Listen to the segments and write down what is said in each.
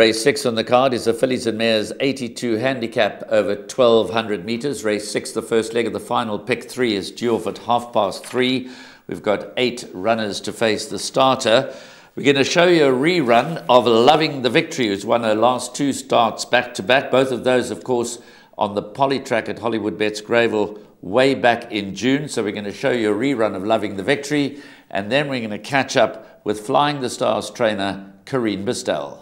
Race 6 on the card is the Fillies and Mares 82 handicap over 1200 metres. Race 6, the first leg of the final. Pick 3 is due off at 3:30. We've got 8 runners to face the starter. We're going to show you a rerun of Loving the Victory, who's won her last 2 starts back to back. Both of those, of course, on the Poly track at Hollywoodbets Greyville way back in June. So we're going to show you a rerun of Loving the Victory, and then we're going to catch up with Flying the Stars trainer Corinne Bestel.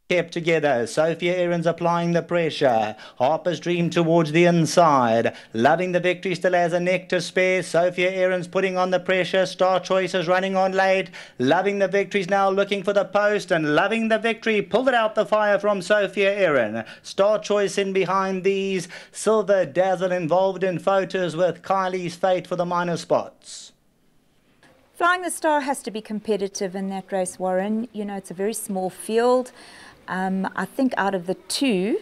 Kept together, Sophia Erin's applying the pressure. Harper's Dream towards the inside. Loving the Victory still has a neck to spare. Sophia Erin's putting on the pressure. Star Choice is running on late. Loving the Victory's now looking for the post, and Loving the Victory pulled it out the fire from Sophia Erin. Star Choice in behind these. Silver Dazzle involved in photos with Kylie's Fate for the minor spots. Flying the Star has to be competitive in that race, Warren. You know, it's a very small field. I think out of the 2,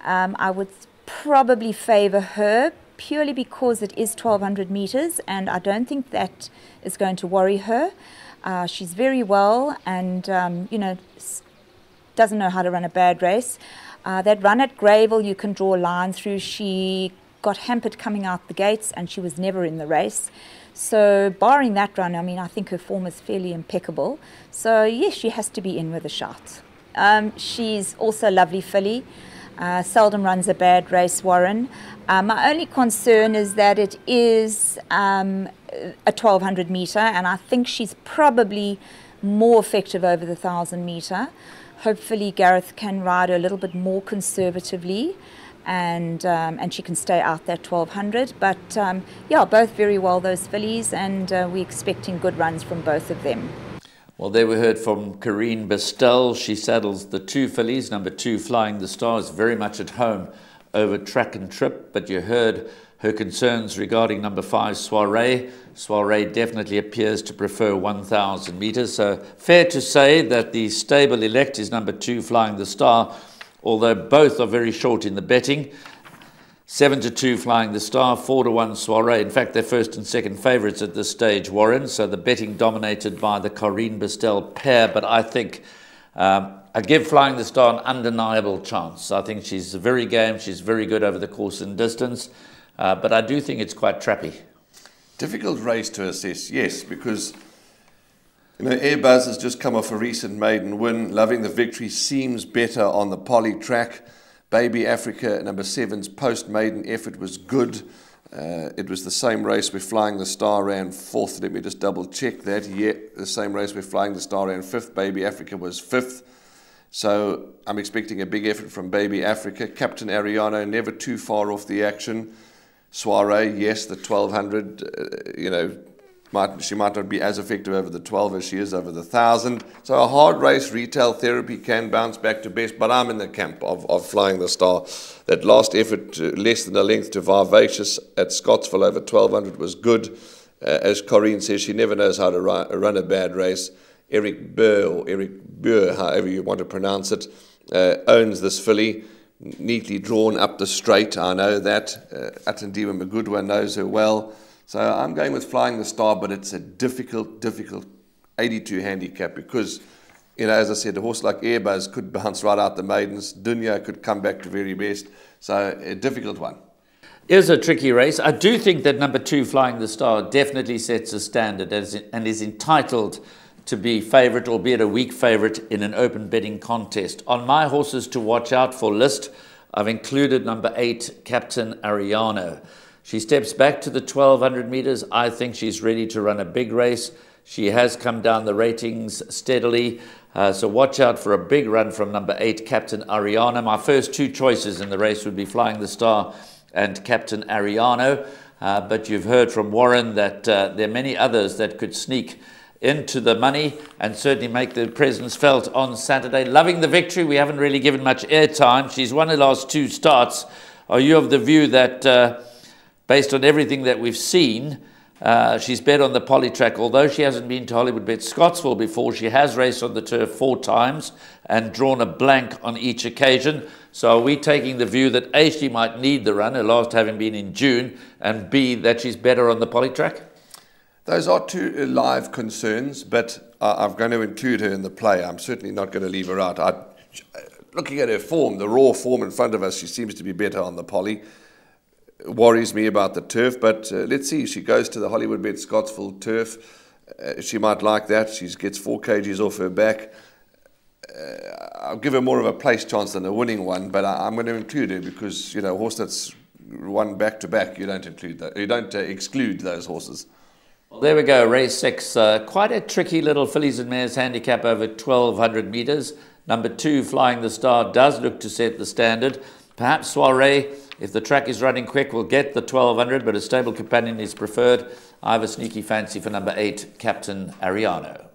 I would probably favour her purely because it is 1200 metres, and I don't think that is going to worry her. She's very well and, you know, doesn't know how to run a bad race. That run at Greyville, you can draw a line through. She got hampered coming out the gates and she was never in the race. So barring that run, I mean, I think her form is fairly impeccable. So yes, she has to be in with a shot. She's also a lovely filly, seldom runs a bad race, Warren. My only concern is that it is a 1200 metre, and I think she's probably more effective over the 1000 metre. Hopefully Gareth can ride her a little bit more conservatively, and she can stay out that 1200. But yeah, both very well, those fillies, and we're expecting good runs from both of them. Well, there we heard from Corinne Bestel. She saddles the 2 fillies. Number 2, Flying the Stars, very much at home over track and trip. But you heard her concerns regarding number 5, Soiree. Soiree definitely appears to prefer 1000 metres. So fair to say that the stable elect is number 2, Flying the Star, although both are very short in the betting. 7-2 Flying the Star, 4-1 Soiree. In fact, they're first and second favourites at this stage, Warren. So the betting dominated by the Corinne Bestel pair. But I think I give Flying the Star an undeniable chance. I think she's very game. She's very good over the course and distance. But I do think it's quite trappy. Difficult race to assess, yes, because you know, Airbus has just come off a recent maiden win. Loving the Victory seems better on the Poly track. Baby Africa, number 7's post-maiden effort was good. It was the same race where Flying the Star ran 4th. Let me just double-check that. Yeah, the same race where Flying the Star ran 5th. Baby Africa was 5th. So I'm expecting a big effort from Baby Africa. Captain Ariano, never too far off the action. Soiree, yes, the 1200, you know, she might not be as effective over the 12 as she is over the 1000. So a hard race, Retail Therapy can bounce back to best, but I'm in the camp of Flying the Star. That last effort, less than a length to Vivacious at Scottsville over 1200 was good. As Corinne says, she never knows how to run a bad race. Eric Burr, or Eric Burr, however you want to pronounce it, owns this filly. Neatly drawn up the straight, I know that. Atandiwa Magudwa knows her well. So I'm going with Flying the Star, but it's a difficult 82 handicap because, you know, as I said, a horse like Airbus could bounce right out the maidens. Dunya could come back to very best. So a difficult one. It is a tricky race. I do think that number 2, Flying the Star, definitely sets a standard and is entitled to be favourite, albeit a weak favourite, in an open betting contest. On my horses to watch out for list, I've included number 8, Captain Ariano. She steps back to the 1200 metres. I think she's ready to run a big race. She has come down the ratings steadily. So watch out for a big run from number 8, Captain Ariano. My first 2 choices in the race would be Flying the Star and Captain Ariano. But you've heard from Warren that there are many others that could sneak into the money and certainly make their presence felt on Saturday. Loving the Victory, we haven't really given much airtime. She's won her last 2 starts. Are you of the view that based on everything that we've seen, she's bet on the Poly track? Although she hasn't been to Hollywoodbets Scottsville before, she has raced on the turf 4 times and drawn a blank on each occasion. So are we taking the view that A, she might need the run, her last having been in June, and B, that she's better on the Poly track? Those are 2 live concerns, but I'm going to include her in the play. I'm certainly not going to leave her out. looking at her form, the raw form in front of us, she seems to be better on the poly. Worries me about the turf, but let's see. She goes to the Hollywoodbet Scottsville turf. She might like that. She gets 4 kgs off her back. I'll give her more of a place chance than a winning one, but I'm going to include her because, you know, a horse that's won back-to-back, you don't include that. You don't exclude those horses. Well, there we go, race 6. Quite a tricky little fillies and mares handicap over 1,200 metres. Number 2, Flying the Star, does look to set the standard. Perhaps Soiree, if the track is running quick, will get the 1,200, but a stable companion is preferred. I have a sneaky fancy for number 8, Captain Ariano.